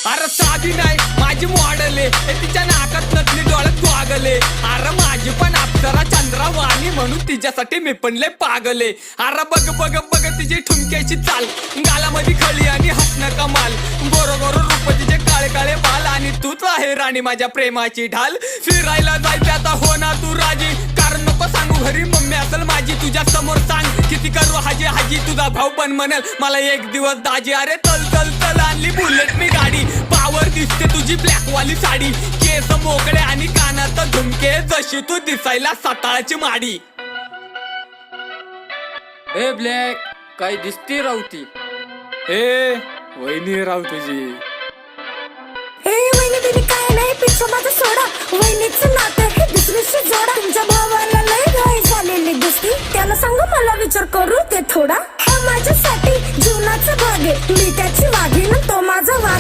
अरे साधी नाही माझी मॉडेल आहे, तिच्या नाकात नकली डोळ्यात गोगले. अरे माझी पण अप्सरा चंद्रवाणी म्हणून तिच्यासाठी मी पण लय पागले. अरे बघ बघ बघ तिची ठुमक्याची चाल, गालामध्ये खळी आणि हसणं कमाल. गोरो गोरो रूप तिचे काळे काळे बाल, आणि तूच आहे राणी माझ्या प्रेमाची ढाल. फिरायला जायचं आता हो ना तू राजी, कारण नको सांगू घरी मम्मी असेल माझी. तुझ्या समोर सांग किती करू हाजी हाजी, तुझा भाऊ पण म्हणेल मला एक दिवस दाजी. अरे चल चल चल आणली बुलेट मी गाडी, पावर दिसते तुझी ब्लॅक वाली साडी. केस मोकळे आणि कानात झुमके, जशी तू दिसायला साताळ्याची माडी. ए ब्लॅक काय दिसते रावती, ए वहिनी राव तुझी. हे वहिनी बिनी काय नाही, पिच्छा माझा सोडा. वहिनीचं नातं हे दुसरीशी जोडा. तुमच्या भावाला लय घाई झालेली दिसती, त्याला सांगू मला विचार करू ते थोडा. हा माझ्यासाठी जीवनाचा भाग आहे, मी त्याची वाघीण तो माझा वाघ.